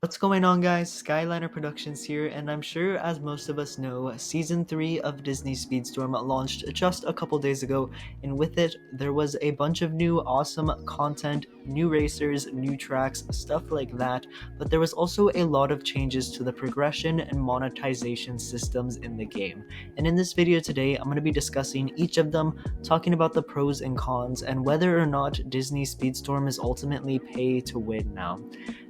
What's going on, guys? Skyliner Productions here, and I'm sure, as most of us know, Season 3 of Disney Speedstorm launched just a couple days ago, and with it, there was a bunch of new awesome content, new racers, new tracks, stuff like that, but there was also a lot of changes to the progression and monetization systems in the game. And in this video today, I'm going to be discussing each of them, talking about the pros and cons, and whether or not Disney Speedstorm is ultimately pay to win now.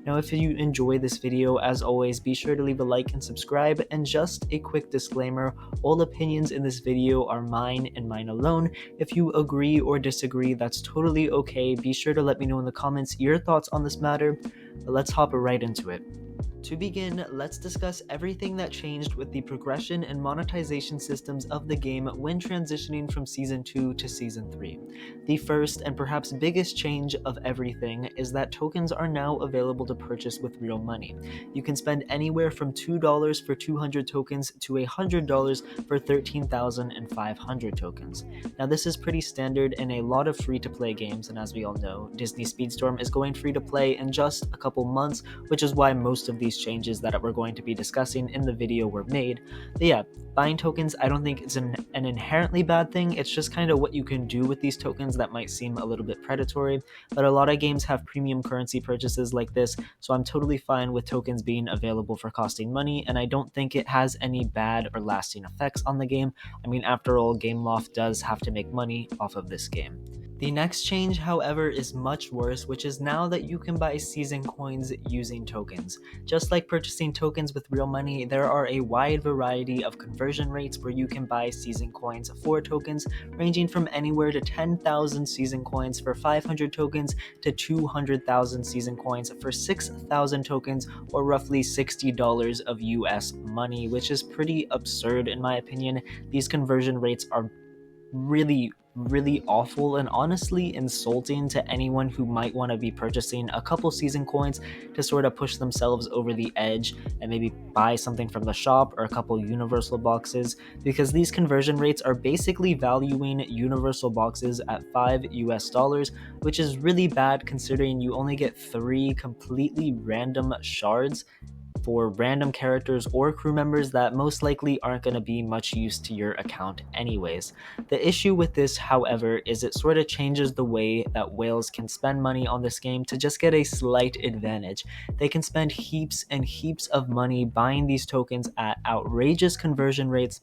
Now, if you enjoy this video, as always, be sure to leave a like and subscribe, and just a quick disclaimer, all opinions in this video are mine and mine alone. If you agree or disagree, that's totally okay. Be sure to let me know in the comments your thoughts on this matter, but let's hop right into it. To begin, let's discuss everything that changed with the progression and monetization systems of the game when transitioning from Season 2 to Season 3. The first and perhaps biggest change of everything is that tokens are now available to purchase with real money. You can spend anywhere from $2 for 200 tokens to $100 for 13,500 tokens. Now, this is pretty standard in a lot of free-to-play games, and as we all know, Disney Speedstorm is going free-to-play in just a couple months, which is why most of these changes that we're going to be discussing in the video were made. But yeah, buying tokens, I don't think it's an inherently bad thing. It's just kind of what you can do with these tokens that might seem a little bit predatory, but a lot of games have premium currency purchases like this, so I'm totally fine with tokens being available for costing money, and I don't think it has any bad or lasting effects on the game. I mean, after all, Gameloft does have to make money off of this game. The next change, however, is much worse, which is now that you can buy season coins using tokens. Just like purchasing tokens with real money, there are a wide variety of conversion rates where you can buy season coins for tokens, ranging from anywhere to 10,000 season coins for 500 tokens to 200,000 season coins for 6,000 tokens, or roughly $60 of US money, which is pretty absurd in my opinion. These conversion rates are really awful and honestly insulting to anyone who might want to be purchasing a couple season coins to sort of push themselves over the edge and maybe buy something from the shop or a couple universal boxes, because these conversion rates are basically valuing universal boxes at $5 US, which is really bad considering you only get 3 completely random shards for random characters or crew members that most likely aren't going to be much use to your account anyways. The issue with this, however, is it sort of changes the way that whales can spend money on this game to just get a slight advantage. They can spend heaps and heaps of money buying these tokens at outrageous conversion rates,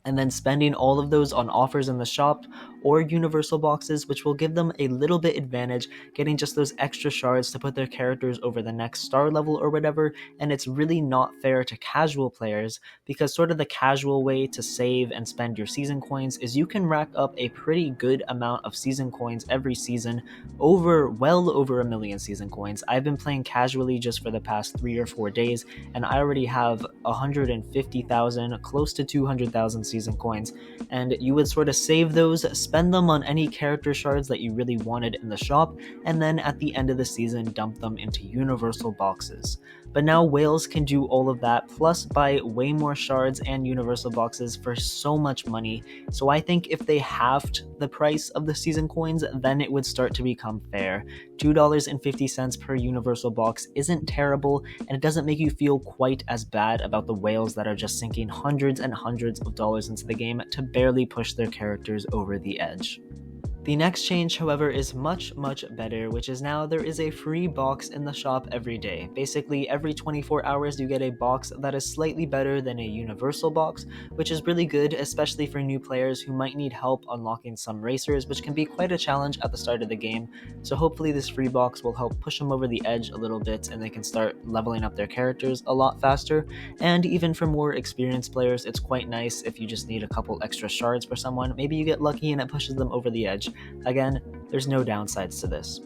and then spending all of those on offers in the shop or universal boxes, which will give them a little bit advantage, getting just those extra shards to put their characters over the next star level or whatever. And it's really not fair to casual players, because sort of the casual way to save and spend your season coins is you can rack up a pretty good amount of season coins every season, well over 1 million season coins. I've been playing casually just for the past 3 or 4 days, and I already have 150,000, close to 200,000 season coins, and you would sort of save those, spend them on any character shards that you really wanted in the shop, and then at the end of the season dump them into universal boxes. But now whales can do all of that, plus buy way more shards and universal boxes for so much money. So I think if they halved the price of the season coins, then it would start to become fair. $2.50 per universal box isn't terrible, and it doesn't make you feel quite as bad about the whales that are just sinking hundreds and hundreds of dollars into the game to barely push their characters over the edge. The next change, however, is much better, which is now there is a free box in the shop every day. Basically, every 24 hours you get a box that is slightly better than a universal box, which is really good, especially for new players who might need help unlocking some racers, which can be quite a challenge at the start of the game. So hopefully this free box will help push them over the edge a little bit, and they can start leveling up their characters a lot faster. And even for more experienced players, it's quite nice if you just need a couple extra shards for someone. Maybe you get lucky and it pushes them over the edge. Again, there's no downsides to this.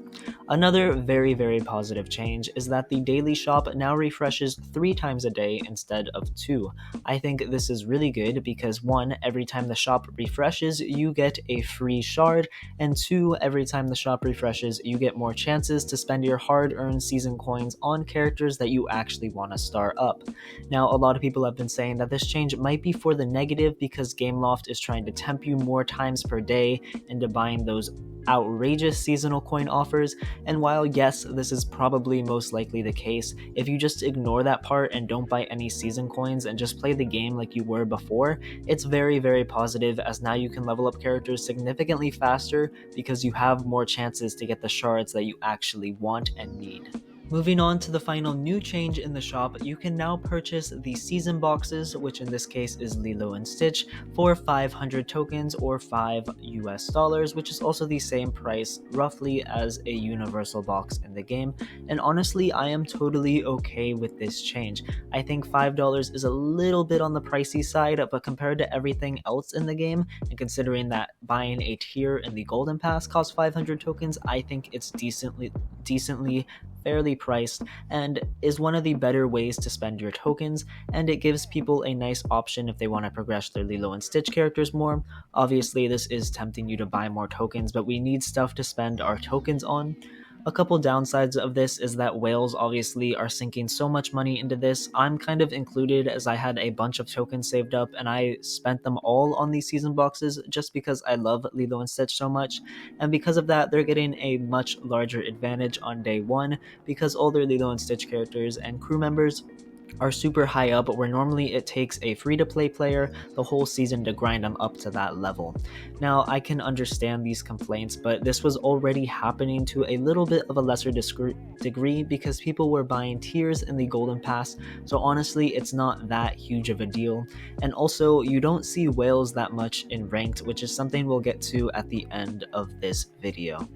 Another very positive change is that the daily shop now refreshes 3 times a day instead of 2. I think this is really good because 1, every time the shop refreshes, you get a free shard, and 2, every time the shop refreshes, you get more chances to spend your hard-earned season coins on characters that you actually want to star up. Now, a lot of people have been saying that this change might be for the negative because Gameloft is trying to tempt you more times per day into buying those outrageous seasonal coin offers, and while yes, this is probably most likely the case, if you just ignore that part and don't buy any season coins and just play the game like you were before, it's very, very positive, as now you can level up characters significantly faster because you have more chances to get the shards that you actually want and need. Moving on to the final new change in the shop, you can now purchase the season boxes, which in this case is Lilo and Stitch, for 500 tokens or $5 US, which is also the same price roughly as a universal box in the game. And honestly, I am totally okay with this change. I think $5 is a little bit on the pricey side, but compared to everything else in the game, and considering that buying a tier in the Golden Pass costs 500 tokens, I think it's decently fairly priced and is one of the better ways to spend your tokens, and it gives people a nice option if they want to progress their Lilo and Stitch characters more. Obviously, this is tempting you to buy more tokens, but we need stuff to spend our tokens on. A couple downsides of this is that whales obviously are sinking so much money into this. I'm kind of included, as I had a bunch of tokens saved up and I spent them all on these season boxes just because I love Lilo and Stitch so much, and because of that they're getting a much larger advantage on day one because all their Lilo and Stitch characters and crew members are super high up, where normally it takes a free-to-play player the whole season to grind them up to that level. Now, I can understand these complaints, but this was already happening to a little bit of a lesser degree because people were buying tiers in the Golden Pass, so honestly, it's not that huge of a deal. And also, you don't see whales that much in ranked, which is something we'll get to at the end of this video.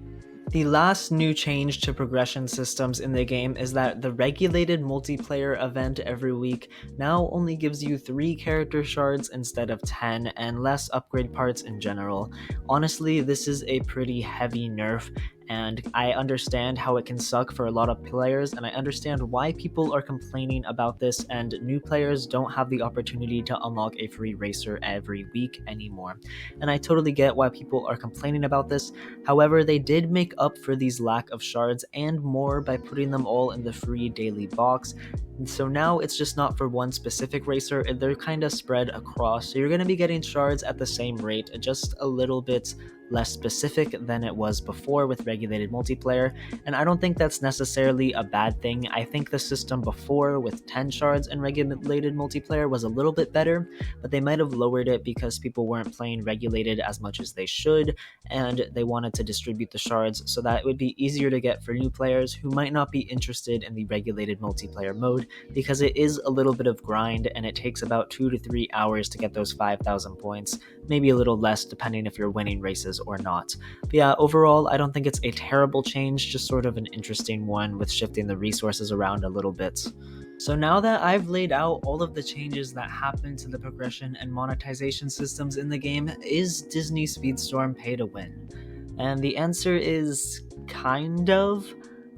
The last new change to progression systems in the game is that the regulated multiplayer event every week now only gives you 3 character shards instead of 10 and less upgrade parts in general. Honestly, this is a pretty heavy nerf, and I understand how it can suck for a lot of players, and I understand why people are complaining about this, and new players don't have the opportunity to unlock a free racer every week anymore. And I totally get why people are complaining about this. However, they did make up for these lack of shards and more by putting them all in the free daily box. And so now it's just not for one specific racer, and they're kind of spread across. So you're going to be getting shards at the same rate, just a little bit less specific than it was before with regulated multiplayer, and I don't think that's necessarily a bad thing. I think the system before with 10 shards and regulated multiplayer was a little bit better, but they might have lowered it because people weren't playing regulated as much as they should, and they wanted to distribute the shards so that it would be easier to get for new players who might not be interested in the regulated multiplayer mode, because it is a little bit of grind and it takes about 2 to 3 hours to get those 5,000 points, maybe a little less depending if you're winning races or not. But yeah, overall, I don't think it's a terrible change, just sort of an interesting one with shifting the resources around a little bit. So now that I've laid out all of the changes that happen to the progression and monetization systems in the game, is Disney Speedstorm pay to win? And the answer is kind of.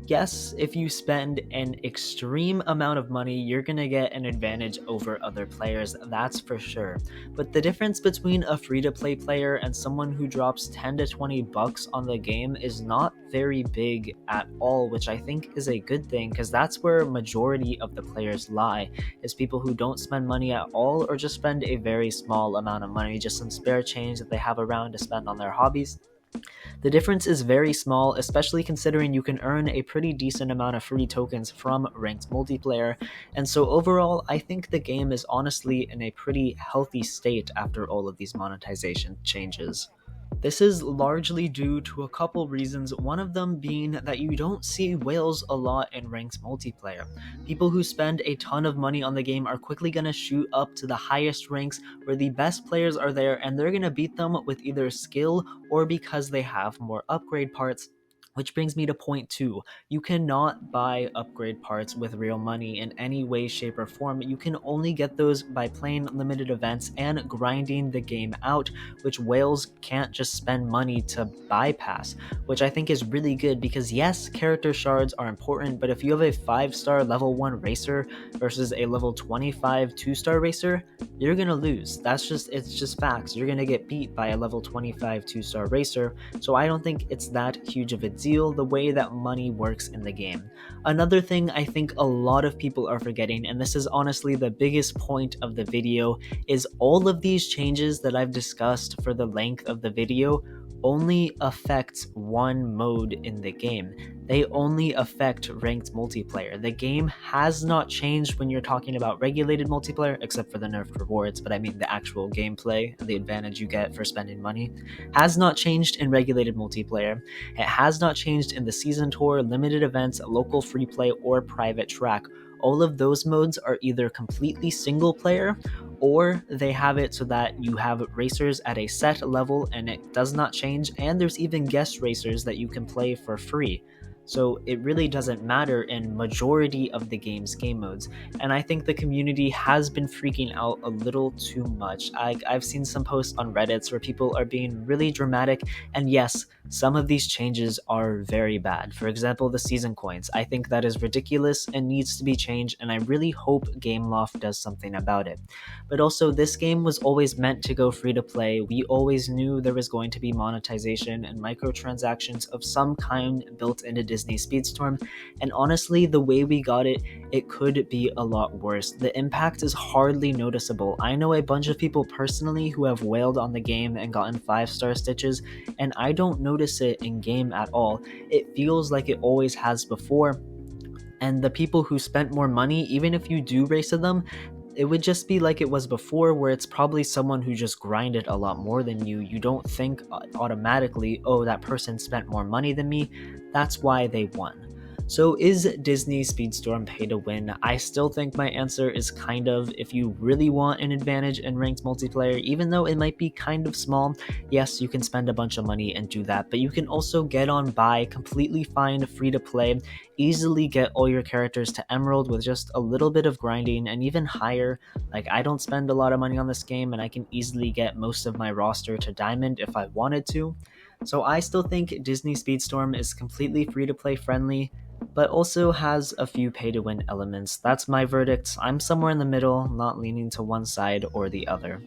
Yes, if you spend an extreme amount of money, you're gonna get an advantage over other players, that's for sure. But the difference between a free-to-play player and someone who drops 10 to 20 bucks on the game is not very big at all, which I think is a good thing, because that's where majority of the players lie, is people who don't spend money at all or just spend a very small amount of money, just some spare change that they have around to spend on their hobbies. The difference is very small, especially considering you can earn a pretty decent amount of free tokens from ranked multiplayer, and so overall, I think the game is honestly in a pretty healthy state after all of these monetization changes. This is largely due to a couple reasons, one of them being that you don't see whales a lot in ranked multiplayer. People who spend a ton of money on the game are quickly going to shoot up to the highest ranks where the best players are there, and they're going to beat them with either skill or because they have more upgrade parts. Which brings me to point 2. You cannot buy upgrade parts with real money in any way, shape, or form. You can only get those by playing limited events and grinding the game out, which whales can't just spend money to bypass, which I think is really good because yes, character shards are important, but if you have a 5-star level 1 racer versus a level 25 2-star racer, you're gonna lose. It's just facts. You're gonna get beat by a level 25 2-star racer, so I don't think it's that huge of a deal the way that money works in the game. Another thing I think a lot of people are forgetting, and this is honestly the biggest point of the video, is all of these changes that I've discussed for the length of the video only affect one mode in the game. They only affect ranked multiplayer. The game has not changed when you're talking about regulated multiplayer, except for the nerfed rewards, but I mean the actual gameplay and the advantage you get for spending money has not changed in regulated multiplayer. It has not changed in the season tour, limited events, local free play, or private track. All of those modes are either completely single player, or they have it so that you have racers at a set level and it does not change, and there's even guest racers that you can play for free. So it really doesn't matter in majority of the game's game modes, and I think the community has been freaking out a little too much. I've seen some posts on Reddit where people are being really dramatic, and yes, some of these changes are very bad. For example, the season coins. I think that is ridiculous and needs to be changed, and I really hope Gameloft does something about it. But also, this game was always meant to go free to play. We always knew there was going to be monetization and microtransactions of some kind built into Disney Speedstorm, and honestly, the way we got it, it could be a lot worse. The impact is hardly noticeable. I know a bunch of people personally who have wailed on the game and gotten 5-star stitches, and I don't notice it in game at all. It feels like it always has before, and the people who spent more money, even if you do race to them, it would just be like it was before, where it's probably someone who just grinded a lot more than you. You don't think automatically, oh, that person spent more money than me, that's why they won. So is Disney Speedstorm pay to win? I still think my answer is kind of. If you really want an advantage in ranked multiplayer, even though it might be kind of small, yes, you can spend a bunch of money and do that, but you can also get on buy, completely fine, free to play, easily get all your characters to Emerald with just a little bit of grinding, and even higher. Like, I don't spend a lot of money on this game, and I can easily get most of my roster to Diamond if I wanted to. So I still think Disney Speedstorm is completely free to play friendly, but also has a few pay to win elements. That's my verdict. I'm somewhere in the middle, not leaning to one side or the other.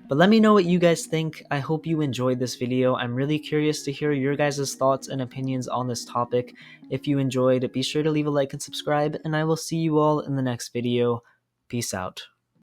But let me know what you guys think. I hope you enjoyed this video. I'm really curious to hear your guys' thoughts and opinions on this topic. If you enjoyed, be sure to leave a like and subscribe, and I will see you all in the next video. Peace out.